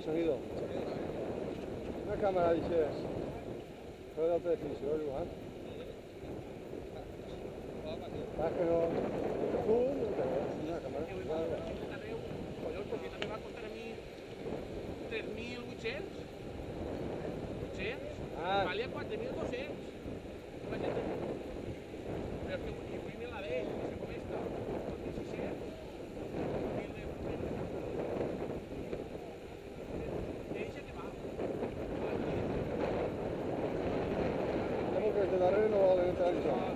sonido. Una cámara dice, fue de alta definición, Joan. Ah, que no, una cámara. Collons, perquè també va costar a mi 3.800. 800? Valia 4.200. Imagina't. Però és que vull mir la d'ell, no sé com està. 1.600. 1.000 euros. Deixa que va. Tengo que desde darrere no volen entrar en això.